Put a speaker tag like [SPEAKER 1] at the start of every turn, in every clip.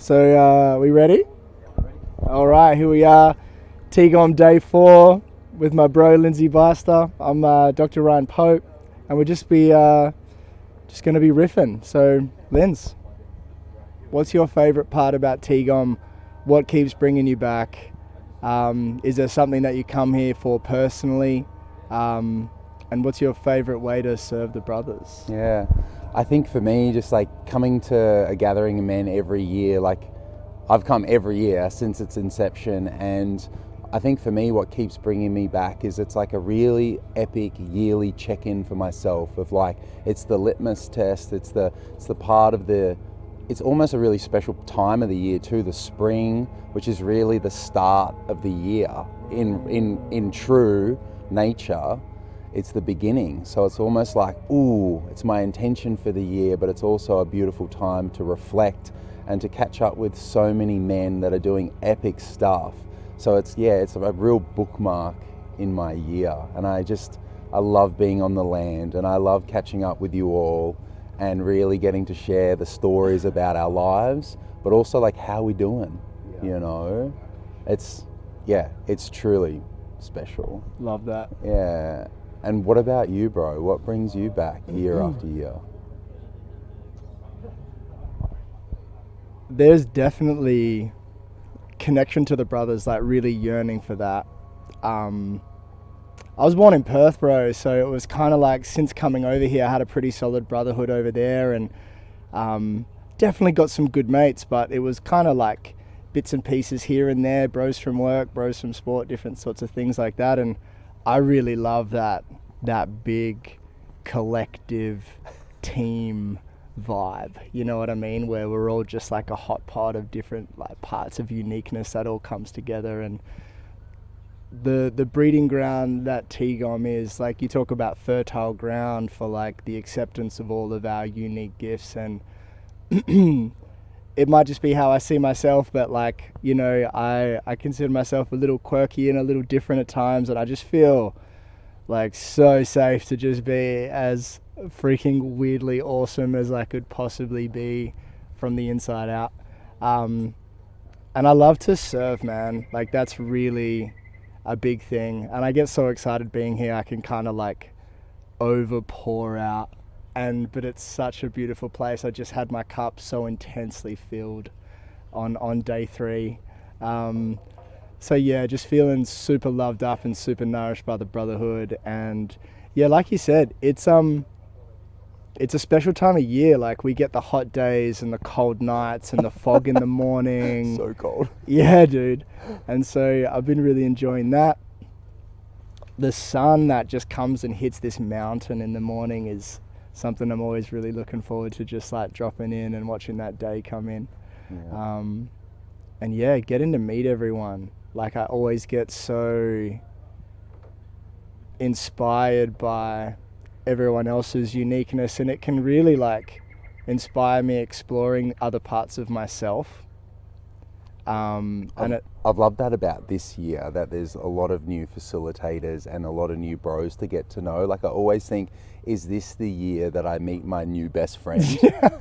[SPEAKER 1] So, we ready? All right, here we are. TGOM day 4 with my bro Linzey Beister. I'm Dr. Ryan Pope, and we'll just going to be riffing. So, Linz, what's your favorite part about TGOM? What keeps bringing you back? Is there something that you come here for personally? And what's your favorite way to serve the brothers?
[SPEAKER 2] Yeah, I think for me, just like coming to a gathering of men every year, like I've come every year since its inception, and I think for me what keeps bringing me back is it's like a really epic yearly check-in for myself of like, it's the litmus test, it's the part of it's almost a really special time of the year too, the spring, which is really the start of the year in true nature. It's the beginning, so it's almost like, ooh, it's my intention for the year, but it's also a beautiful time to reflect and to catch up with so many men that are doing epic stuff. So it's a real bookmark in my year, and I love being on the land, and I love catching up with you all and really getting to share the stories about our lives, but also like how we're doing, you know? It's truly special.
[SPEAKER 1] Love that.
[SPEAKER 2] Yeah. And what about you, bro? What brings you back year after year?
[SPEAKER 1] There's definitely connection to the brothers, like really yearning for that. I was born in Perth, bro, so it was kind of like since coming over here, I had a pretty solid brotherhood over there, and definitely got some good mates, but it was kind of like bits and pieces here and there, bros from work, bros from sport, different sorts of things like that. And I really love that big collective team vibe, you know what I mean, where we're all just like a hot pot of different like parts of uniqueness that all comes together. And the breeding ground that TGOM is, like, you talk about fertile ground for like the acceptance of all of our unique gifts, and it might just be how I see myself, but like, you know, I consider myself a little quirky and a little different at times, and I just feel like so safe to just be as freaking weirdly awesome as I could possibly be from the inside out. And I love to serve, man. Like, that's really a big thing, and I get so excited being here. I can kind of like over pour out, but it's such a beautiful place. I just had my cup so intensely filled on day 3. So yeah, just feeling super loved up and super nourished by the brotherhood. And yeah, like you said, it's a special time of year. Like, we get the hot days and the cold nights and the fog in the morning.
[SPEAKER 2] So cold.
[SPEAKER 1] Yeah, dude. And so I've been really enjoying that. The sun that just comes and hits this mountain in the morning is something I'm always really looking forward to, just like dropping in and watching that day come in.
[SPEAKER 2] Yeah.
[SPEAKER 1] And yeah, getting to meet everyone. Like, I always get so inspired by everyone else's uniqueness, and it can really like inspire me exploring other parts of myself.
[SPEAKER 2] I've loved that about this year, that there's a lot of new facilitators and a lot of new bros to get to know. Like, I always think, is this the year that I meet my new best friend?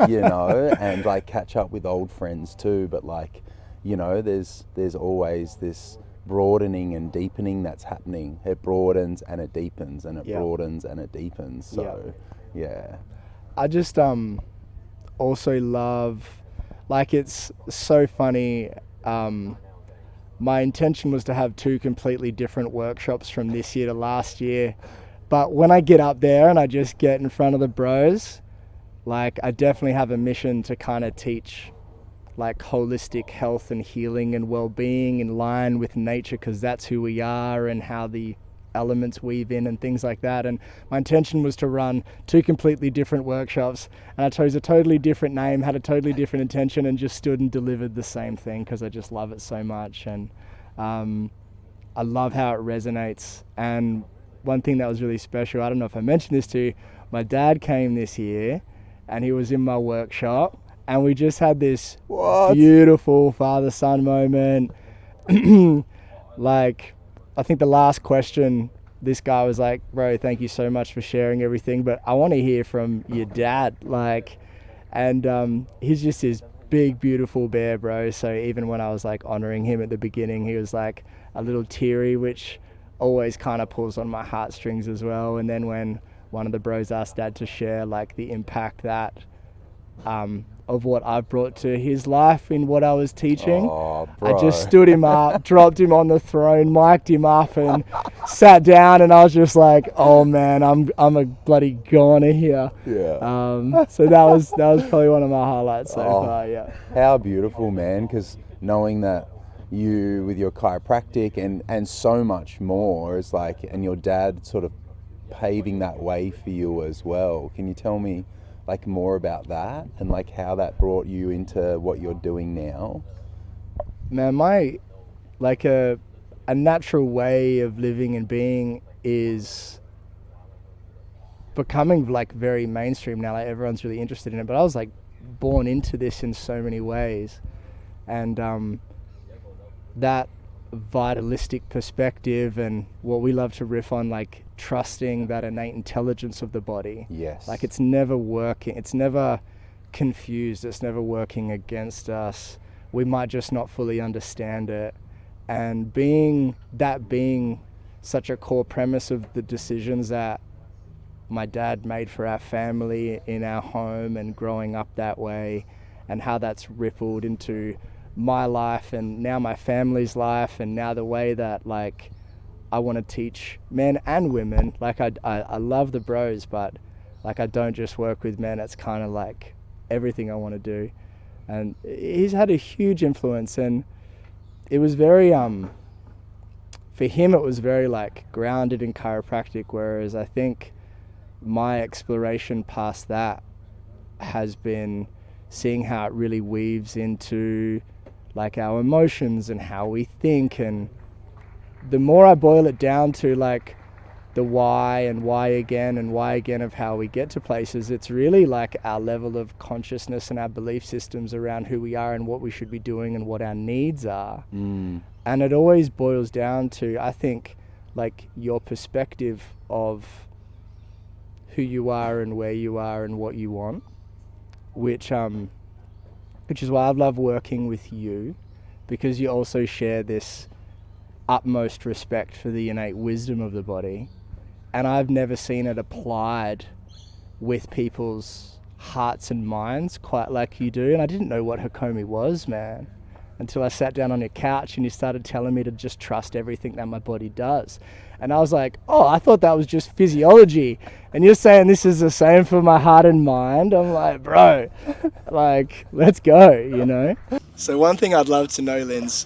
[SPEAKER 2] You know, and like catch up with old friends too. But like, you know, there's always this broadening and deepening that's happening. It broadens and it deepens, and it broadens and it deepens. So yeah.
[SPEAKER 1] I just also love, like, it's so funny. My intention was to have 2 completely different workshops from this year to last year, but when I get up there and I just get in front of the bros, like, I definitely have a mission to kind of teach like holistic health and healing and well-being in line with nature, because that's who we are and how the elements weave in and things like that. And my intention was to run 2 completely different workshops, and I chose a totally different name, had a totally different intention, and just stood and delivered the same thing because I just love it so much. And I love how it resonates. And one thing that was really special, I don't know if I mentioned this to you, my dad came this year and he was in my workshop, and we just had this beautiful father-son moment. Like, I think the last question, this guy was like, bro, thank you so much for sharing everything, but I want to hear from your dad. Like, and he's just this big, beautiful bear, bro. So even when I was like honoring him at the beginning, he was like a little teary, which always kind of pulls on my heartstrings as well. And then when one of the bros asked Dad to share like the impact that of what I've brought to his life in what I was teaching,
[SPEAKER 2] Oh, bro.
[SPEAKER 1] I just stood him up, dropped him on the throne, mic'd him up, and sat down. And I was just like, "Oh man, I'm a bloody goner here."
[SPEAKER 2] Yeah.
[SPEAKER 1] So that was probably one of my highlights so far. Yeah.
[SPEAKER 2] How beautiful, man, because knowing that you with your chiropractic and so much more is like, and your dad sort of paving that way for you as well. Can you tell me like more about that and like how that brought you into what you're doing now?
[SPEAKER 1] Man, my like a natural way of living and being is becoming like very mainstream now. Like everyone's really interested in it, but I was like born into this in so many ways, and that vitalistic perspective and what we love to riff on, like trusting that innate intelligence of the body.
[SPEAKER 2] Yes.
[SPEAKER 1] Like it's never working, it's never confused, it's never working against us. We might just not fully understand it. And being such a core premise of the decisions that my dad made for our family in our home and growing up that way, and how that's rippled into my life and now my family's life, and now the way that like I want to teach men and women. Like I love the bros, but like I don't just work with men. It's kind of like everything I want to do. And he's had a huge influence, and it was very for him it was very like grounded in chiropractic, whereas I think my exploration past that has been seeing how it really weaves into like our emotions and how we think. And the more I boil it down to like the why and why again of how we get to places, it's really like our level of consciousness and our belief systems around who we are and what we should be doing and what our needs are. And it always boils down to, I think, like your perspective of who you are and where you are and what you want, which is why I love working with you, because you also share this utmost respect for the innate wisdom of the body. And I've never seen it applied with people's hearts and minds quite like you do. And I didn't know what Hakomi was, man, until I sat down on your couch and you started telling me to just trust everything that my body does. And I was like, oh, I thought that was just physiology. And you're saying this is the same for my heart and mind. I'm like, bro, like, let's go, you know? So one thing I'd love to know, Linz,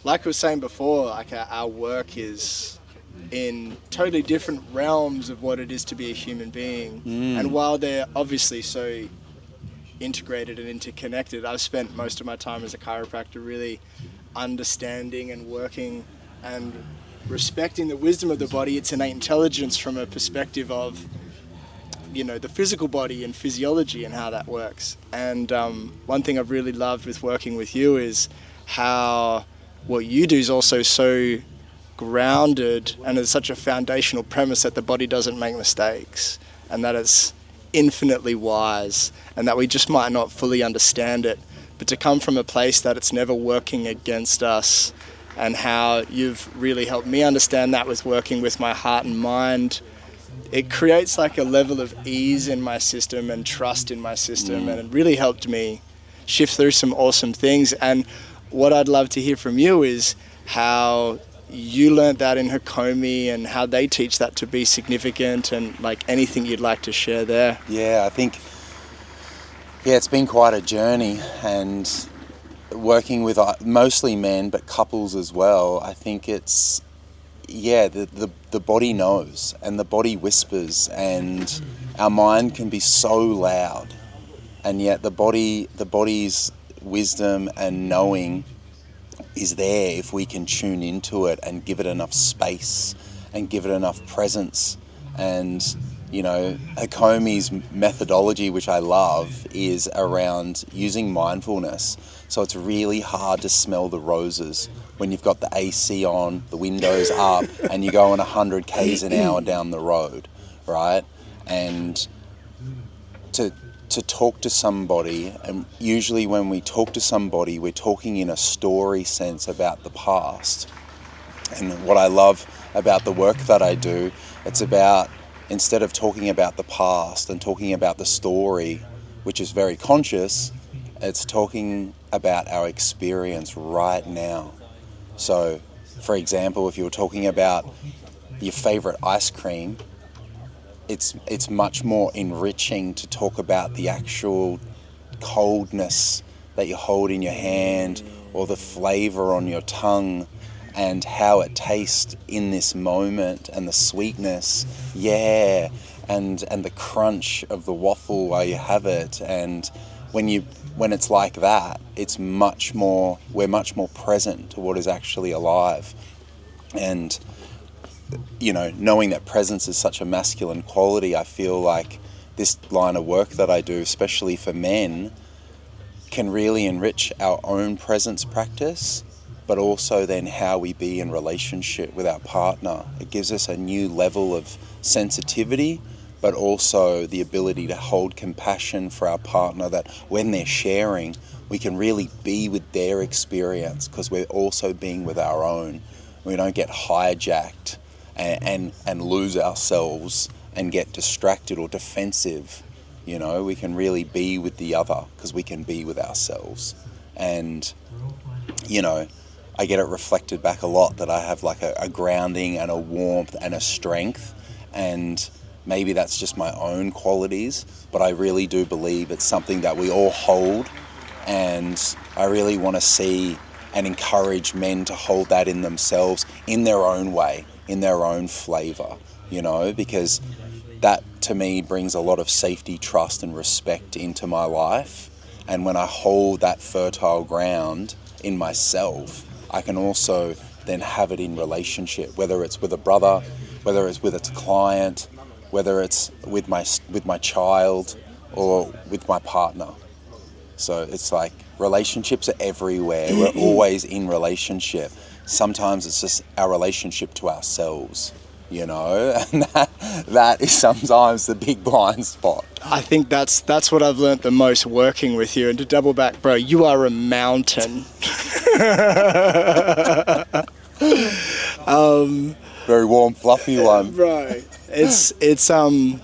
[SPEAKER 1] like I was saying before, like our work is in totally different realms of what it is to be a human being. And while they're obviously so integrated and interconnected, I've spent most of my time as a chiropractor really understanding and working and respecting the wisdom of the body, its innate intelligence, from a perspective of, you know, the physical body and physiology and how that works. And one thing I've really loved with working with you is how what you do is also so grounded, and it's such a foundational premise that the body doesn't make mistakes, and that it's infinitely wise, and that we just might not fully understand it, but to come from a place that it's never working against us. And how you've really helped me understand that with working with my heart and mind. It creates like a level of ease in my system and trust in my system, and it really helped me shift through some awesome things. And what I'd love to hear from you is how you learnt that in Hakomi and how they teach that to be significant, and like anything you'd like to share there.
[SPEAKER 2] Yeah, I think, it's been quite a journey, and working with mostly men, but couples as well. I think it's, the body knows, and the body whispers, and our mind can be so loud, and yet the body's wisdom and knowing is there if we can tune into it and give it enough space and give it enough presence. And you know, Hakomi's methodology, which I love, is around using mindfulness. So it's really hard to smell the roses when you've got the AC on, the windows up, and you're going 100 k's an hour down the road, right? And to to talk to somebody, and usually when we talk to somebody, we're talking in a story sense about the past. And what I love about the work that I do, it's about, instead of talking about the past and talking about the story, which is very conscious, it's talking about our experience right now. So, for example, if you were talking about your favorite ice cream, it's much more enriching to talk about the actual coldness that you hold in your hand, or the flavor on your tongue, and how it tastes in this moment, and the sweetness, and the crunch of the waffle while you have it. And when it's like that, we're much more present to what is actually alive. And knowing that presence is such a masculine quality, I feel like this line of work that I do, especially for men, can really enrich our own presence practice, but also then how we be in relationship with our partner. It gives us a new level of sensitivity, but also the ability to hold compassion for our partner, that when they're sharing, we can really be with their experience because we're also being with our own. We don't get hijacked and lose ourselves and get distracted or defensive. We can really be with the other because we can be with ourselves. And I get it reflected back a lot that I have like a grounding and a warmth and a strength, and maybe that's just my own qualities, but I really do believe it's something that we all hold, and I really want to see and encourage men to hold that in themselves in their own way, in their own flavor, because that to me brings a lot of safety, trust and respect into my life. And when I hold that fertile ground in myself, I can also then have it in relationship, whether it's with a brother, whether it's with a client, whether it's with my child or with my partner. So it's like relationships are everywhere. We're always in relationship. Sometimes it's just our relationship to ourselves, and that is sometimes the big blind spot.
[SPEAKER 1] I think that's what I've learnt the most working with you. And to double back, bro, you are a mountain.
[SPEAKER 2] Very warm, fluffy one,
[SPEAKER 1] bro. It's and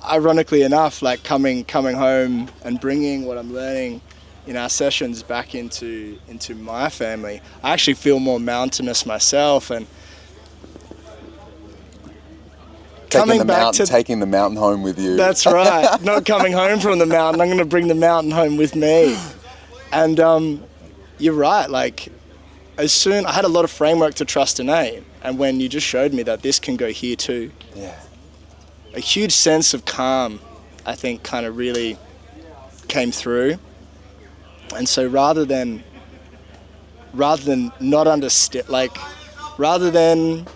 [SPEAKER 1] ironically enough, like coming home and bringing what I'm learning in our sessions back into my family, I actually feel more mountainous myself. And
[SPEAKER 2] taking the mountain home with you.
[SPEAKER 1] That's right. Not coming home from the mountain. I'm going to bring the mountain home with me. And you're right. Like, I had a lot of framework to trust innate, and when you just showed me that this can go here too, a huge sense of calm, I think, kind of really came through. And so rather than not understand, like, rather than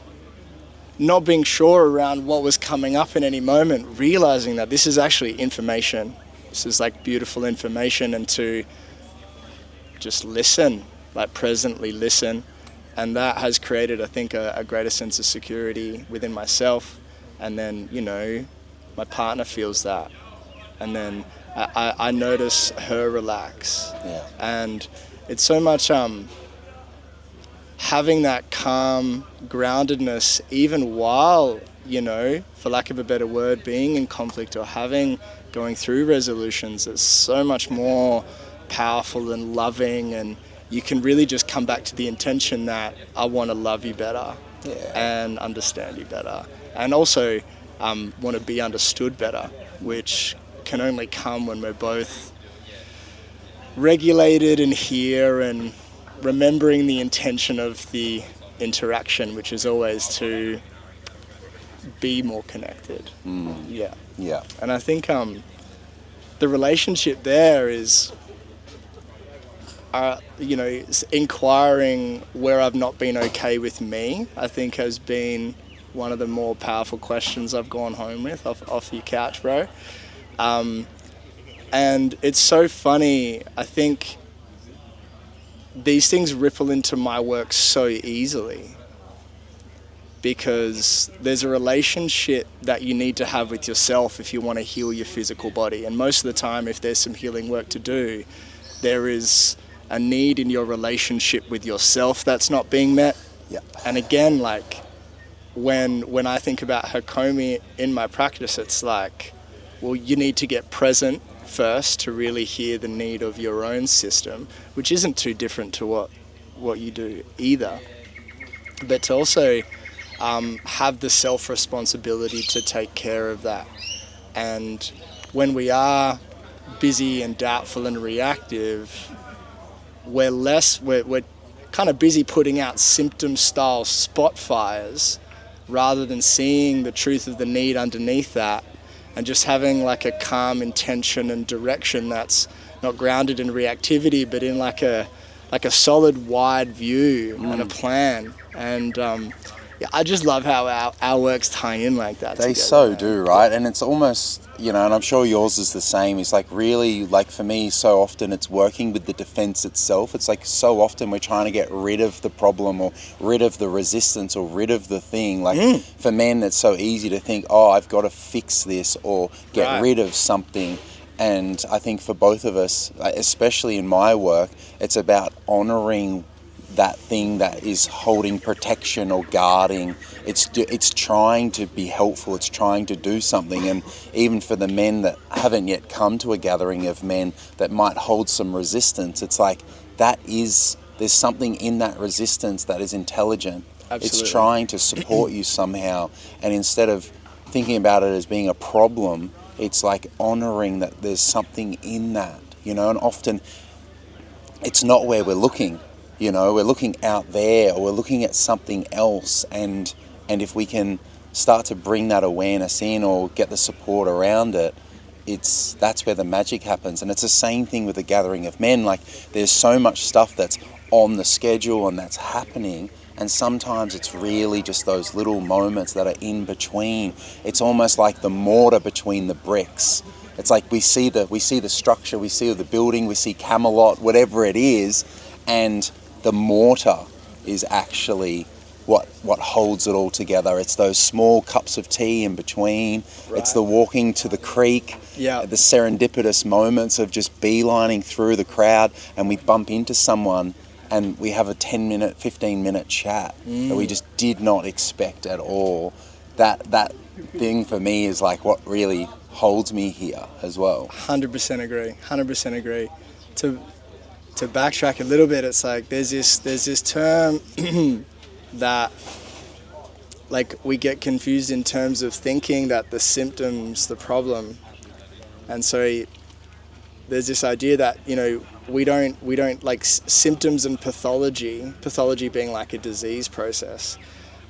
[SPEAKER 1] not being sure around what was coming up in any moment, realizing that this is actually information. This is like beautiful information, and to just listen, like presently listen. And that has created, I think, a greater sense of security within myself. And then, my partner feels that. And then I notice her relax.
[SPEAKER 2] Yeah.
[SPEAKER 1] And it's so much having that calm groundedness, even while, for lack of a better word, being in conflict or going through resolutions, is so much more powerful and loving. And you can really just come back to the intention that I want to love you better and understand you better, and also want to be understood better, which can only come when we're both regulated and here and remembering the intention of the interaction, which is always to be more connected. Yeah. And I think the relationship there is inquiring where I've not been okay with me, I think has been one of the more powerful questions I've gone home with off your couch, bro. And it's so funny. I think these things ripple into my work so easily. because there's a relationship that you need to have with yourself if you want to heal your physical body. And most of the time, if there's some healing work to do, there is a need in your relationship with yourself that's not being met.
[SPEAKER 2] Yeah.
[SPEAKER 1] And again, like when I think about Hakomi in my practice, it's like, well, you need to get present first to really hear the need of your own system, which isn't too different to what you do either. But to also have the self-responsibility to take care of that. And when we are busy and doubtful and reactive, we're kind of busy putting out symptom-style spot fires rather than seeing the truth of the need underneath that, and just having like a calm intention and direction that's not grounded in reactivity, but in like a solid, wide view and a plan. And yeah, I just love how our works tie in like that.
[SPEAKER 2] They
[SPEAKER 1] together,
[SPEAKER 2] so
[SPEAKER 1] man.
[SPEAKER 2] do, right? And it's almost, and I'm sure yours is the same. It's like really, like for me, so often it's working with the defense itself. It's like so often we're trying to get rid of the problem or rid of the resistance or rid of the thing. Like for men, it's so easy to think, oh, I've got to fix this or get rid of something. And I think for both of us, especially in my work, it's about honoring that thing that is holding protection or guarding. It's trying to be helpful, it's trying to do something. And even for the men that haven't yet come to a gathering of men that might hold some resistance, it's like there's something in that resistance that is intelligent.
[SPEAKER 1] Absolutely.
[SPEAKER 2] It's trying to support you somehow, and instead of thinking about it as being a problem, it's like honoring that there's something in that, and often it's not where we're looking. We're looking out there, or we're looking at something else, and if we can start to bring that awareness in or get the support around it, that's where the magic happens. And it's the same thing with the gathering of men. Like there's so much stuff that's on the schedule and that's happening, and sometimes it's really just those little moments that are in between. It's almost like the mortar between the bricks. It's like we see the structure, we see the building, we see Camelot, whatever it is, and the mortar is actually what holds it all together. It's those small cups of tea in between. Right. It's the walking to the creek, the serendipitous moments of just beelining through the crowd, and we bump into someone and we have a 10-minute, 15-minute chat that we just did not expect at all. That thing for me is like what really holds me here as well.
[SPEAKER 1] 100% agree. To backtrack a little bit, it's like there's this term that like we get confused in terms of thinking that the symptom's the problem, and so there's this idea that we don't like symptoms and pathology being like a disease process.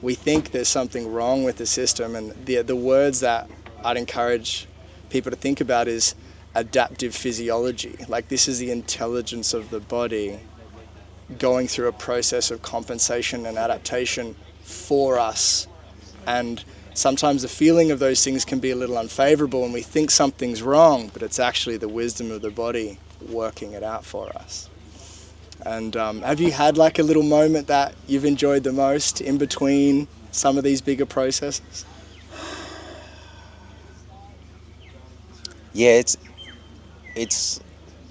[SPEAKER 1] We think there's something wrong with the system, and the words that I'd encourage people to think about is adaptive physiology. Like this is the intelligence of the body going through a process of compensation and adaptation for us. And sometimes the feeling of those things can be a little unfavorable and we think something's wrong, but it's actually the wisdom of the body working it out for us. And have you had like a little moment that you've enjoyed the most in between some of these bigger processes?
[SPEAKER 2] Yeah,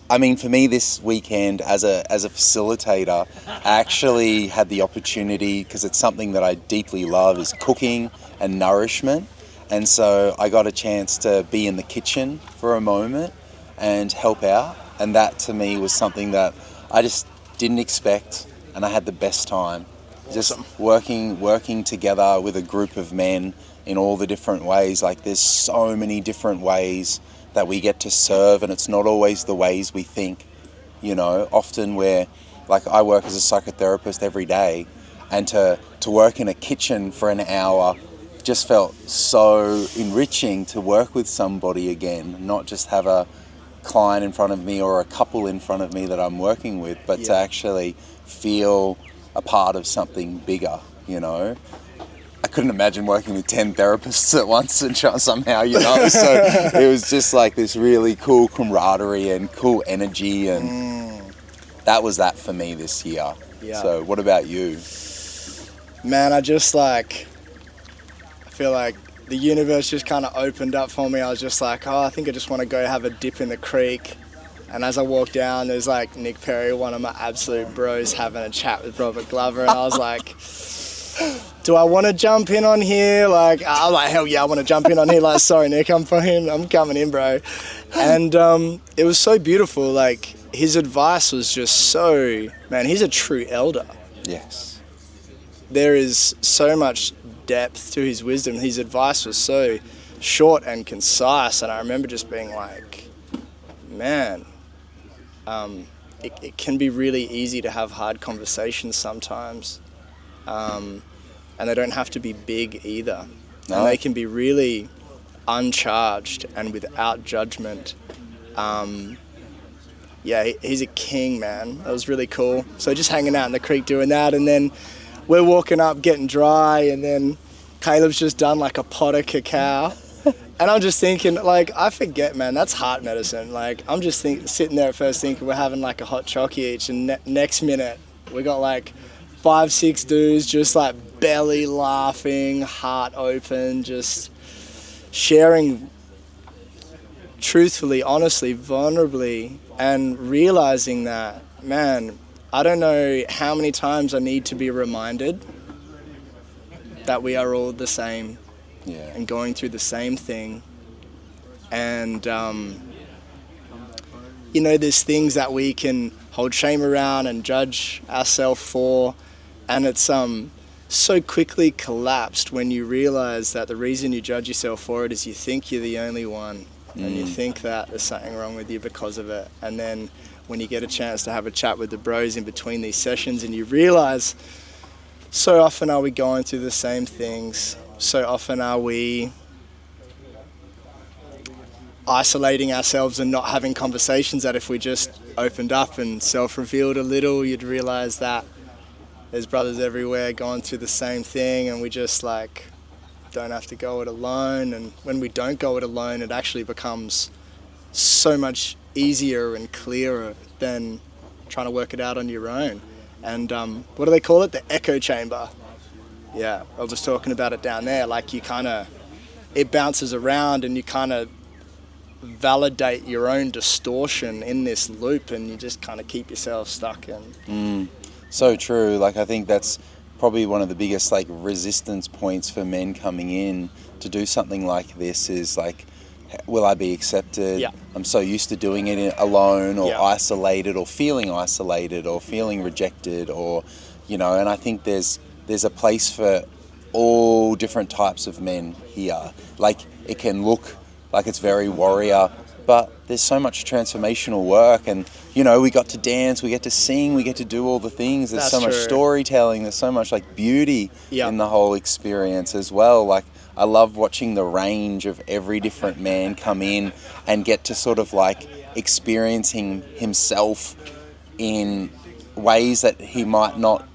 [SPEAKER 2] I mean, for me this weekend as a facilitator, I actually had the opportunity, because it's something that I deeply love, is cooking and nourishment. And so I got a chance to be in the kitchen for a moment and help out. And that to me was something that I just didn't expect, and I had the best time.
[SPEAKER 1] Awesome.
[SPEAKER 2] Just working together with a group of men in all the different ways. Like there's so many different ways that we get to serve, and it's not always the ways we think. Often we're like, I work as a psychotherapist every day, and to work in a kitchen for an hour just felt so enriching, to work with somebody again, not just have a client in front of me or a couple in front of me that I'm working with, but to actually feel a part of something bigger. I couldn't imagine working with 10 therapists at once and somehow, so it was just like this really cool camaraderie and cool energy, and that was that for me this year. So what about you?
[SPEAKER 1] Man, I just like feel like the universe just kind of opened up for me. I was just like, oh, I think I just want to go have a dip in the creek. And as I walked down, there's like Nick Perry, one of my absolute bros, having a chat with Robert Glover. And I was like, do I want to jump in on here? Like, I'm like, hell yeah, I want to jump in on here. Like, sorry, Nick, I'm coming in, bro. And it was so beautiful. Like, his advice was just so, man, he's a true elder.
[SPEAKER 2] Yes.
[SPEAKER 1] There is so much depth to his wisdom. His advice was so short and concise, and I remember just being like, man, it can be really easy to have hard conversations sometimes, and they don't have to be big either.
[SPEAKER 2] No.
[SPEAKER 1] And they can be really uncharged and without judgment. Yeah, he's a king, man. That was really cool. So just hanging out in the creek doing that, and then we're walking up getting dry, and then Caleb's just done like a pot of cacao. And I'm just thinking, like, I forget, man, that's heart medicine. Like, I'm just sitting there at first thinking we're having like a hot chocky each, and next minute we got like 5-6 dudes just like belly laughing, heart open, just sharing truthfully, honestly, vulnerably, and realizing that, man, I don't know how many times I need to be reminded that we are all the same.
[SPEAKER 2] Yeah.
[SPEAKER 1] And going through the same thing. And, you know, there's things that we can hold shame around and judge ourselves for. And it's so quickly collapsed when you realize that the reason you judge yourself for it is you think you're the only one. And you think that there's something wrong with you because of it. And then when you get a chance to have a chat with the bros in between these sessions and you realize so often are we going through the same things. So often are we isolating ourselves and not having conversations that if we just opened up and self-revealed a little, you'd realize that there's brothers everywhere going through the same thing, and we just like don't have to go it alone. And when we don't go it alone, it actually becomes so much easier and clearer than trying to work it out on your own. And what do they call it? The echo chamber. Yeah, I was talking about it down there. Like it bounces around and you kind of validate your own distortion in this loop, and you just kind of keep yourself stuck in.
[SPEAKER 2] So true. Like, I think that's probably one of the biggest like resistance points for men coming in to do something like this is like, will I be accepted?
[SPEAKER 1] Yeah.
[SPEAKER 2] I'm so used to doing it alone or
[SPEAKER 1] Yeah.
[SPEAKER 2] isolated or feeling rejected, or, you know, and I think there's a place for all different types of men here. Like, it can look like it's very warrior, but there's so much transformational work, and, you know, we got to dance, we get to sing, we get to do all the things. There's
[SPEAKER 1] That's
[SPEAKER 2] so much
[SPEAKER 1] true.
[SPEAKER 2] storytelling, there's so much like beauty
[SPEAKER 1] Yeah.
[SPEAKER 2] in the whole experience as well. Like, I love watching the range of every different man come in and get to sort of like experiencing himself in ways that he might not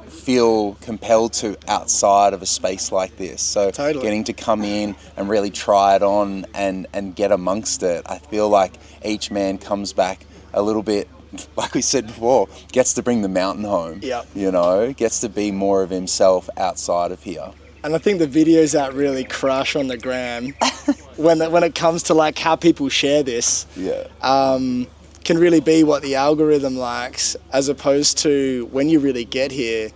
[SPEAKER 2] feel compelled to outside of a space like this. So
[SPEAKER 1] Totally.
[SPEAKER 2] Getting to come in and really try it on and get amongst it, I feel like each man comes back a little bit, like we said before, gets to bring the mountain home.
[SPEAKER 1] Yeah.
[SPEAKER 2] You know, gets to be more of himself outside of here.
[SPEAKER 1] And I think the videos that really crush on the gram when it comes to like how people share this,
[SPEAKER 2] Yeah.
[SPEAKER 1] can really be what the algorithm likes, as opposed to when you really get here,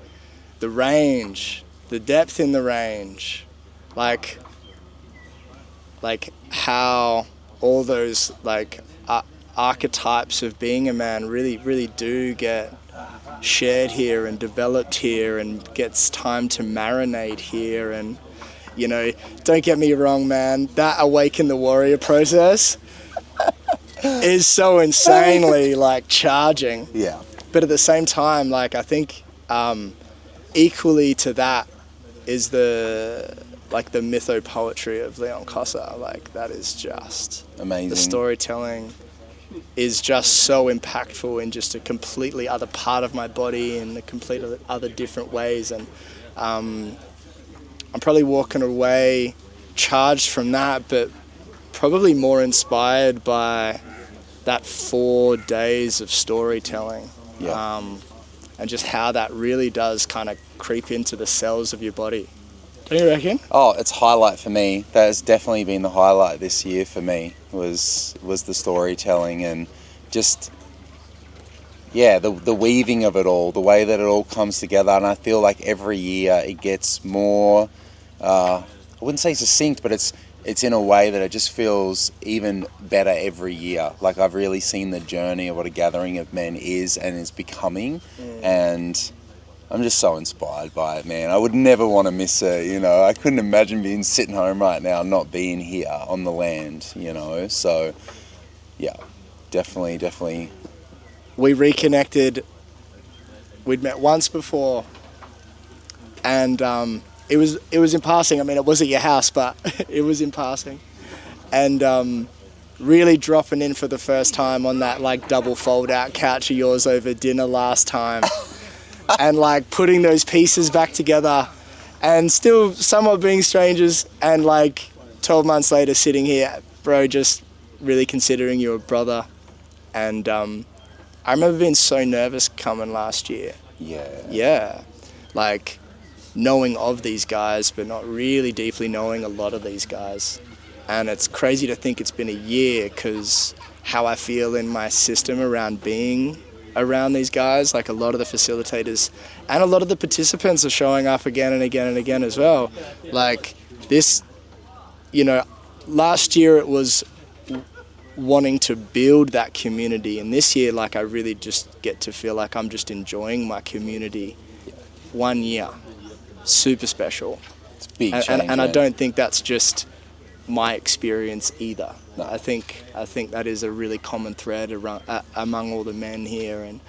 [SPEAKER 1] the range, the depth in the range, like how all those like archetypes of being a man really do get shared here and developed here and gets time to marinate here. And, you know, don't get me wrong, man, that awaken the warrior process is so insanely like charging.
[SPEAKER 2] Yeah.
[SPEAKER 1] But at the same time, like, I think equally to that is the mythopoetry of Leon Cossa. Like, that is just
[SPEAKER 2] Amazing.
[SPEAKER 1] The storytelling is just so impactful in just a completely other part of my body in a completely other different ways. And I'm probably walking away charged from that, but probably more inspired by that 4 days of storytelling.
[SPEAKER 2] Yeah.
[SPEAKER 1] And just how that really does kind of creep into the cells of your body. Don't you reckon?
[SPEAKER 2] Oh, it's highlight for me. That has definitely been the highlight this year for me. Was the storytelling and just the weaving of it all, the way that it all comes together. And I feel like every year it gets more. I wouldn't say succinct, but it's in a way that it just feels even better every year. Like I've really seen the journey of what a gathering of men is and is becoming, and I'm just so inspired by it, man. I would never want to miss it, you know. I couldn't imagine being sitting home right now, not being here on the land, you know. So, yeah, definitely.
[SPEAKER 1] We reconnected. We'd met once before, and it was in passing. I mean, it was at your house, but it was in passing, and really dropping in for the first time on that like double fold out couch of yours over dinner last time. And like putting those pieces back together and still somewhat being strangers, and like 12 months later sitting here, bro, just really considering you a brother. And I remember being so nervous coming last year. Yeah. Like knowing of these guys, but not really deeply knowing a lot of these guys. And it's crazy to think it's been a year, because how I feel in my system around being around these guys, like a lot of the facilitators and a lot of the participants are showing up again and again and again as well. Like this, you know, last year it was wanting to build that community, and this year like I really just get to feel like I'm just enjoying my community. 1 year, super special.
[SPEAKER 2] It's big change,
[SPEAKER 1] and I don't think that's just my experience either.
[SPEAKER 2] No.
[SPEAKER 1] I think that is a really common thread among all the men here, and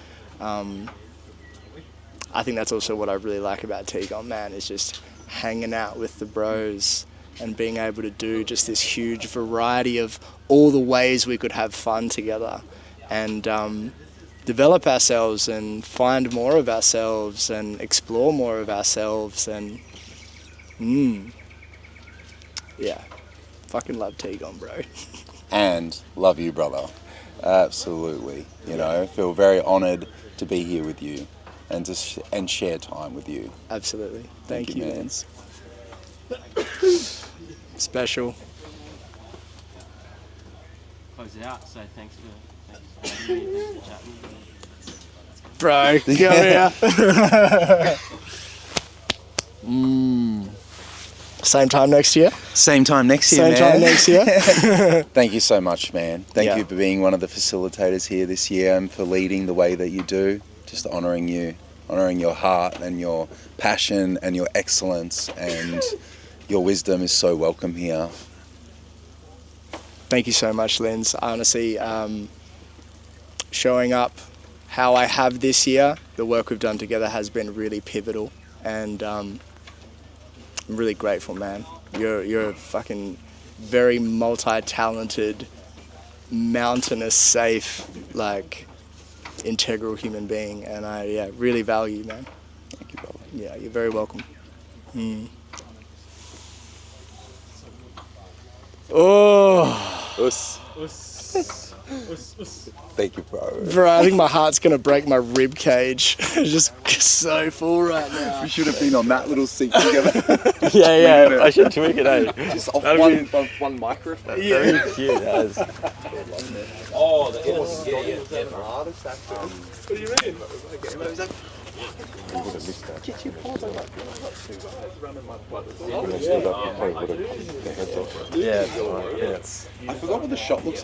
[SPEAKER 1] I think that's also what I really like about TGOM, man, is just hanging out with the bros and being able to do just this huge variety of all the ways we could have fun together and develop ourselves and find more of ourselves and explore more of ourselves. And yeah, fucking love TGOM, bro.
[SPEAKER 2] And love you, brother. Absolutely. You know, I feel very honoured to be here with you and and share time with you.
[SPEAKER 1] Absolutely. Thank you, man. Special.
[SPEAKER 3] Close it out, so thanks for having me, thanks for chatting.
[SPEAKER 1] Bro, go here. Same time next year?
[SPEAKER 2] Same time next year, man.
[SPEAKER 1] Same time next year?
[SPEAKER 2] Thank you so much, man. Thank
[SPEAKER 1] Yeah.
[SPEAKER 2] you for being one of the facilitators here this year and for leading the way that you do. Just honouring you, honouring your heart and your passion and your excellence, and your wisdom is so welcome here.
[SPEAKER 1] Thank you so much, Linz. Honestly, showing up how I have this year, the work we've done together has been really pivotal, and I'm really grateful, man. You're a fucking very multi-talented, mountainous, safe, like integral human being, and I really value you, man.
[SPEAKER 2] Thank you, brother.
[SPEAKER 1] Yeah, you're very welcome. Oh,
[SPEAKER 2] Us. Thank you, bro.
[SPEAKER 1] bro, I think my heart's gonna break my rib cage. It's just so full right now.
[SPEAKER 2] We should have been on that little seat together.
[SPEAKER 3] Yeah, I should tweak it, eh?
[SPEAKER 2] Just off one microphone.
[SPEAKER 1] Yeah.
[SPEAKER 3] Very cute, as.
[SPEAKER 4] Oh, the artist, yeah.
[SPEAKER 1] What do you mean?
[SPEAKER 3] Yeah,
[SPEAKER 2] I forgot what the shot looks like.